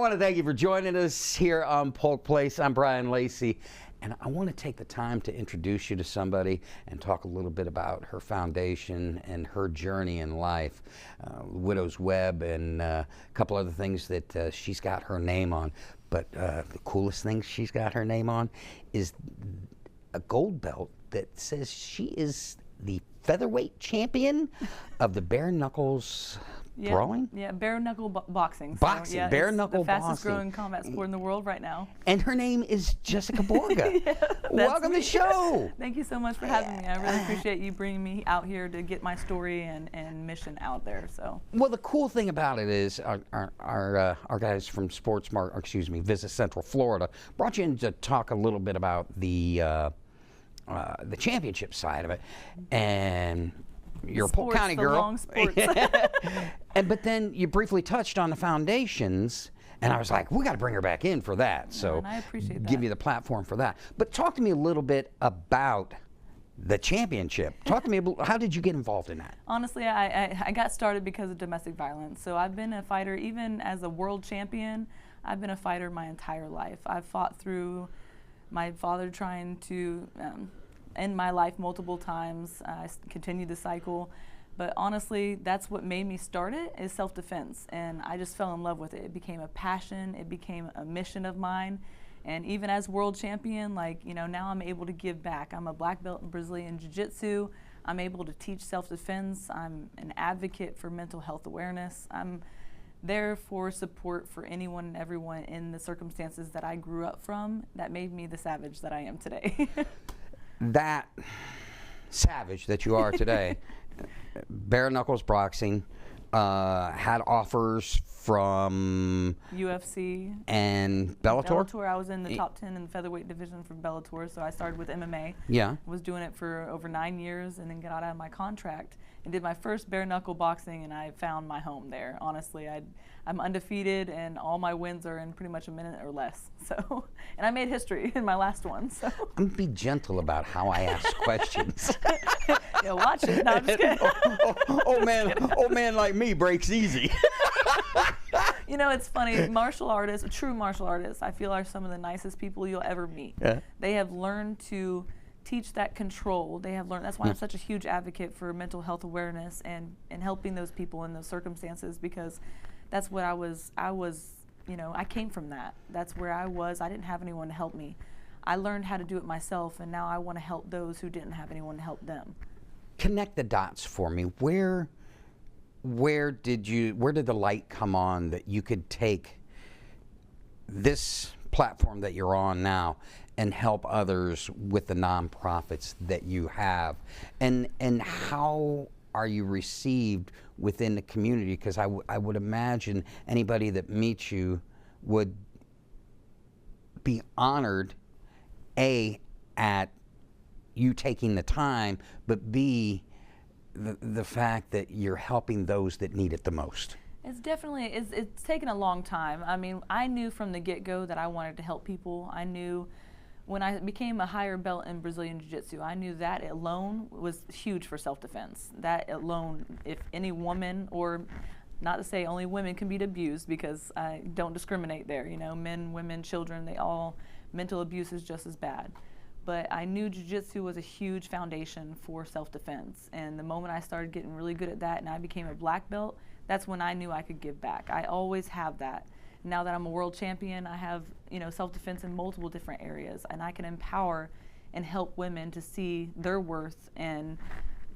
want to thank you for joining us here on Polk Place. I'm Brian Lacey, and I want to take the time to introduce you to somebody and talk a little bit about her foundation and her journey in life, Widow's Web, and a couple other things that she's got her name on. But the coolest thing she's got her name on is a gold belt that says she is the featherweight champion of the bare knuckles throwing? Yeah, bare knuckle boxing. Boxing, yeah, bare knuckle boxing. The fastest growing combat sport in the world right now. And her name is Jessica Borga. Welcome to the show. Thank you so much for having me. I really appreciate you bringing me out here to get my story and mission out there. So. Well, the cool thing about it is our guys from Visit Central Florida brought you in to talk a little bit about the championship side of it, and you're a Polk County girl. Long sports. But then you briefly touched on the foundations, and I was like, we got to bring her back in for that. So and I appreciate that. Give you the platform for that. But talk to me a little bit about the championship. Talk to me about how did you get involved in that? Honestly, I got started because of domestic violence. So I've been a fighter, even as a world champion. I've been a fighter my entire life. I've fought through my father trying to end my life multiple times. I continued the cycle. But honestly, that's what made me start it, is self-defense. And I just fell in love with it. It became a passion. It became a mission of mine. And even as world champion, now I'm able to give back. I'm a black belt in Brazilian Jiu-Jitsu. I'm able to teach self-defense. I'm an advocate for mental health awareness. I'm there for support for anyone and everyone in the circumstances that I grew up from that made me the savage that I am today. That savage that you are today, bare knuckles boxing, had offers from UFC and Bellator. I was in the top 10 in the featherweight division for Bellator, so I started with MMA. Yeah. Was doing it for over 9 years and then got out of my contract and did my first bare knuckle boxing, and I found my home there. Honestly, I'm undefeated, and all my wins are in pretty much a minute or less. So, and I made history in my last one. So I'm gonna be gentle about how I ask questions. Yeah, watch it. No, I'm just kidding. Old man like me breaks easy. You know, it's funny. Martial artists, true martial artists, I feel are some of the nicest people you'll ever meet. Yeah. They have learned to teach that control. They have learned. That's why I'm such a huge advocate for mental health awareness and helping those people in those circumstances, because that's what I was, I came from that. That's where I was. I didn't have anyone to help me. I learned how to do it myself, and now I want to help those who didn't have anyone to help them. Connect the dots for me. Where did the light come on that you could take this platform that you're on now and help others with the nonprofits that you have, and how are you received within the community? Because I would imagine anybody that meets you would be honored, A, at you taking the time, but B, the fact that you're helping those that need it the most. It's definitely, it's taken a long time. I mean, I knew from the get-go that I wanted to help people. I knew when I became a higher belt in Brazilian Jiu-Jitsu, I knew that alone was huge for self-defense. That alone, if any woman, or not to say only women can be abused, because I don't discriminate there, men, women, children, mental abuse is just as bad. But I knew Jiu-Jitsu was a huge foundation for self-defense. And the moment I started getting really good at that and I became a black belt, that's when I knew I could give back. I always have that. Now that I'm a world champion, I have self-defense in multiple different areas, and I can empower and help women to see their worth, and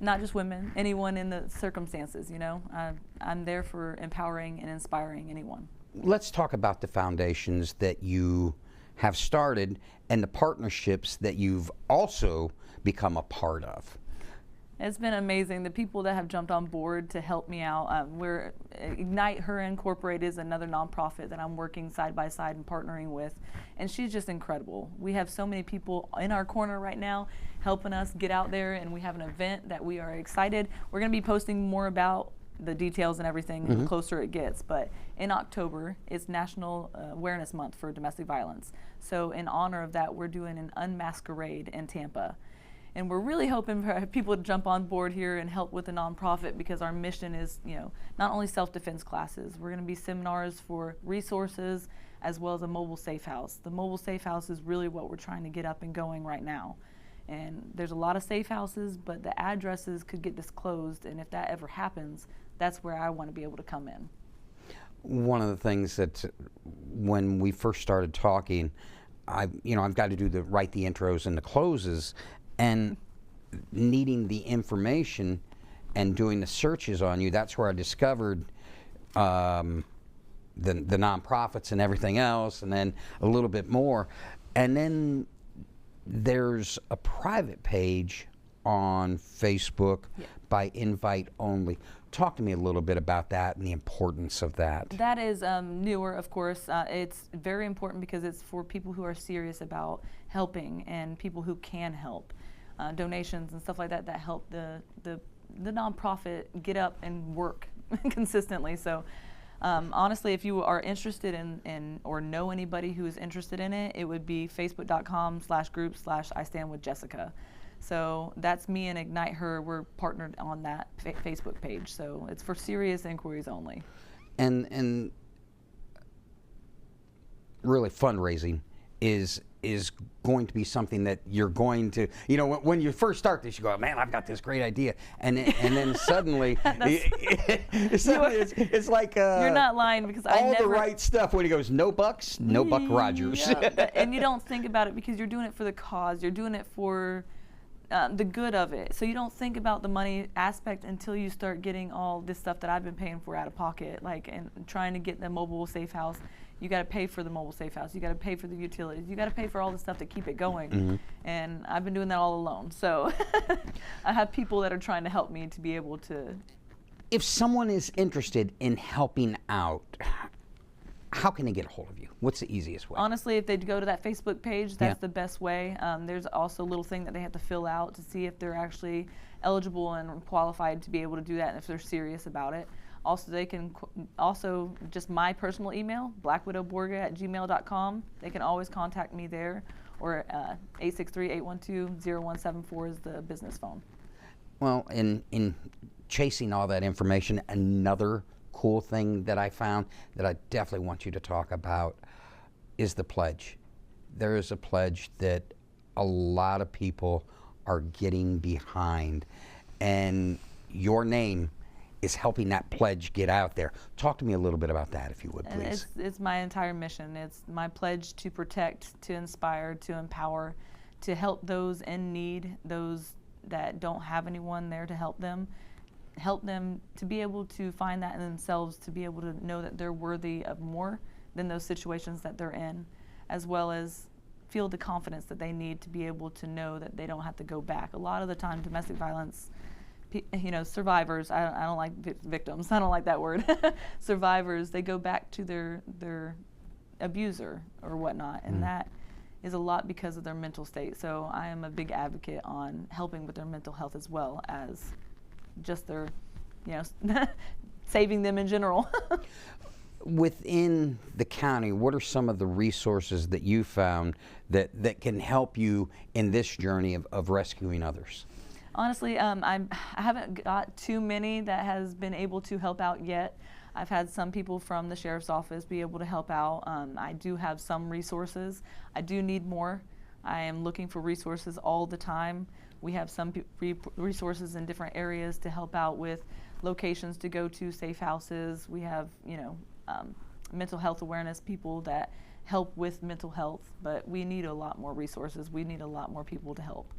not just women, anyone in the circumstances. I'm there for empowering and inspiring anyone. Let's talk about the foundations that you have started and the partnerships that you've also become a part of. It's been amazing. The people that have jumped on board to help me out. Ignite Her Incorporated is another nonprofit that I'm working side by side and partnering with, and she's just incredible. We have so many people in our corner right now helping us get out there, and we have an event that we are excited. We're going to be posting more about the details and everything the closer it gets, but in October, it's National Awareness Month for Domestic Violence. So in honor of that, we're doing an unmasquerade in Tampa. And we're really hoping for people to jump on board here and help with the nonprofit, because our mission is, not only self-defense classes. We're going to be seminars for resources as well as a mobile safe house. The mobile safe house is really what we're trying to get up and going right now. And there's a lot of safe houses, but the addresses could get disclosed, and if that ever happens, that's where I want to be able to come in. One of the things that when we first started talking, I've got to write the intros and the closes, and needing the information and doing the searches on you, that's where I discovered the nonprofits and everything else, and then a little bit more. And then there's a private page on Facebook by invite only. Talk to me a little bit about that and the importance of that. That is newer, of course. It's very important because it's for people who are serious about helping and people who can help. Donations and stuff like that help the nonprofit get up and work consistently. So honestly, if you are interested in or know anybody who is interested in it, it would be facebook.com/group/IStandWithJessica. So that's me and Ignite Her. We're partnered on that Facebook page. So it's for serious inquiries only. And really, fundraising is going to be something that you're going to, when you first start this, you go, man, I've got this great idea, and then suddenly, it's like you're not lying, because all the right stuff when he goes, no bucks, no Buck Rogers. Yeah, and you don't think about it because you're doing it for the cause. You're doing it for the good of it. So you don't think about the money aspect until you start getting all this stuff that I've been paying for out of pocket, and trying to get the mobile safe house. You got to pay for the mobile safe house. You got to pay for the utilities. You got to pay for all the stuff to keep it going. Mm-hmm. And I've been doing that all alone. So I have people that are trying to help me to be able to. If someone is interested in helping out, how can they get a hold of you? What's the easiest way? Honestly, if they go to that Facebook page, that's the best way. There's also a little thing that they have to fill out to see if they're actually eligible and qualified to be able to do that, and if they're serious about it. Also, they can just my personal email, blackwidowborga@gmail.com. They can always contact me there, or 863-812-0174 is the business phone. Well, in chasing all that information, another cool thing that I found that I definitely want you to talk about is the pledge. There is a pledge that a lot of people are getting behind, and your name is helping that pledge get out there. Talk to me a little bit about that, if you would, please. It's my entire mission. It's my pledge to protect, to inspire, to empower, to help those in need, those that don't have anyone there to help them to be able to find that in themselves, to be able to know that they're worthy of more than those situations that they're in, as well as feel the confidence that they need to be able to know that they don't have to go back. A lot of the time, domestic violence, survivors, I don't like victims, I don't like that word. Survivors, they go back to their abuser or whatnot, and that is a lot because of their mental state. So I am a big advocate on helping with their mental health as well as just their, saving them in general. Within the county, what are some of the resources that you found that can help you in this journey of rescuing others? Honestly, I haven't got too many that has been able to help out yet. I've had some people from the sheriff's office be able to help out. I do have some resources. I do need more. I am looking for resources all the time. We have some resources in different areas to help out with locations to go to, safe houses. We have, mental health awareness people that help with mental health, but we need a lot more resources. We need a lot more people to help.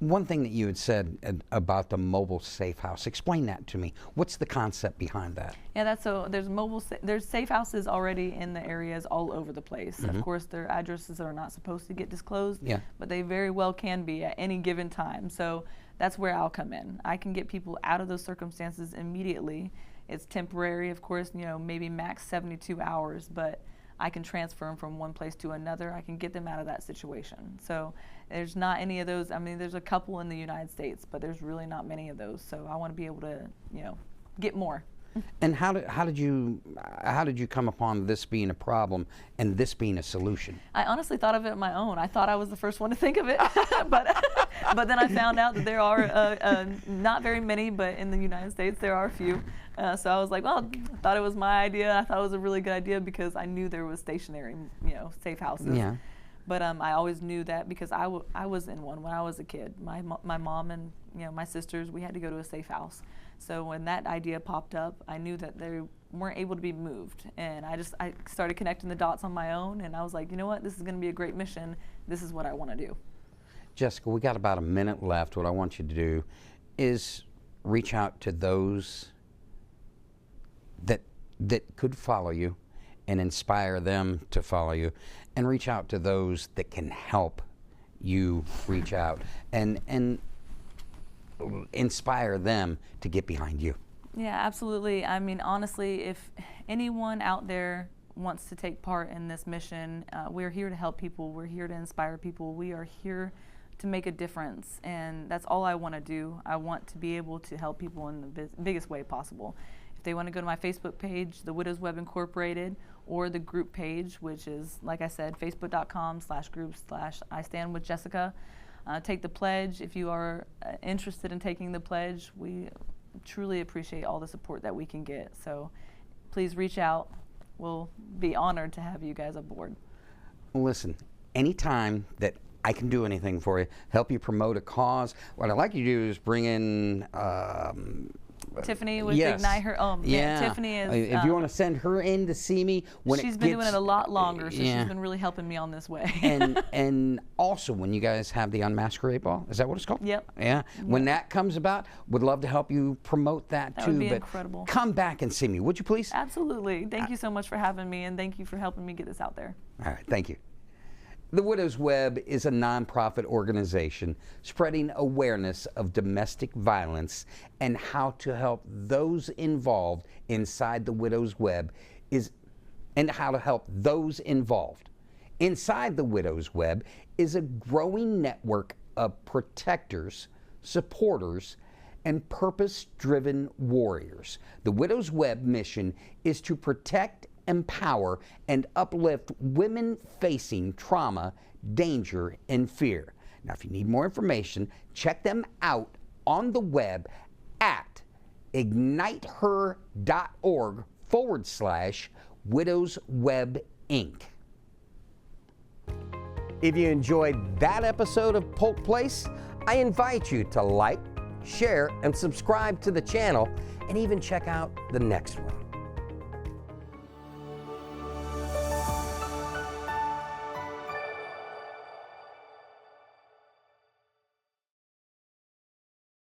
One thing that you had said about the mobile safe house, explain that to me. What's the concept behind that? Yeah, there's safe houses already in the areas all over the place. Mm-hmm. Of course, their addresses are not supposed to get disclosed, but they very well can be at any given time. So that's where I'll come in. I can get people out of those circumstances immediately. It's temporary, of course, maybe max 72 hours, but I can transfer them from one place to another. I can get them out of that situation. So there's not any of those. I mean, there's a couple in the United States, but there's really not many of those. So I want to be able to, get more. And how did you come upon this being a problem and this being a solution? I honestly thought of it on my own. I thought I was the first one to think of it, but But then I found out that there are not very many, but in the United States there are a few. So I was like, well, I thought it was my idea. I thought it was a really good idea because I knew there was stationary, safe houses. Yeah. But I always knew that because I was in one when I was a kid. My mom and my sisters, we had to go to a safe house. So when that idea popped up, I knew that they weren't able to be moved, and I started connecting the dots on my own, and I was like, you know what, this is going to be a great mission. This is what I want to do. Jessica, we got about a minute left. What I want you to do is reach out to those that could follow you and inspire them to follow you, and reach out to those that can help you reach out and inspire them to get behind you. Yeah, absolutely. I mean, honestly, if anyone out there wants to take part in this mission, we're here to help people. We're here to inspire people. We are here to make a difference, and that's all I want to do. I want to be able to help people in the biggest way possible. If they want to go to my Facebook page, The Widows Web Incorporated, or the group page, which is, like I said, facebook.com/group/I Stand With Jessica. Take the pledge. If you are interested in taking the pledge, we truly appreciate all the support that we can get. So please reach out. We'll be honored to have you guys aboard. Listen, anytime that I can do anything for you, help you promote a cause, what I'd like you to do is bring in Tiffany with yes. Ignite Her. Yeah, Tiffany is. If you want to send her in to see me when she's it been gets, doing it a lot longer, so yeah. she's been really helping me on this way. and also when you guys have the Unmasquerade Ball, is that what it's called? Yep. Yeah. When that comes about, would love to help you promote that too. That would be but incredible. Come back and see me, would you please? Absolutely. Thank you so much for having me, and thank you for helping me get this out there. All right. Thank you. The Widows Web is a nonprofit organization spreading awareness of domestic violence and how to help those involved inside the Widows Web and how to help those involved. Inside the Widows Web is a growing network of protectors, supporters, and purpose-driven warriors. The Widows Web mission is to protect, empower, and uplift women facing trauma, danger, and fear. Now, if you need more information, check them out on the web at igniteher.org/Widows Web Inc. If you enjoyed that episode of Polk Place, I invite you to like, share, and subscribe to the channel, and even check out the next one.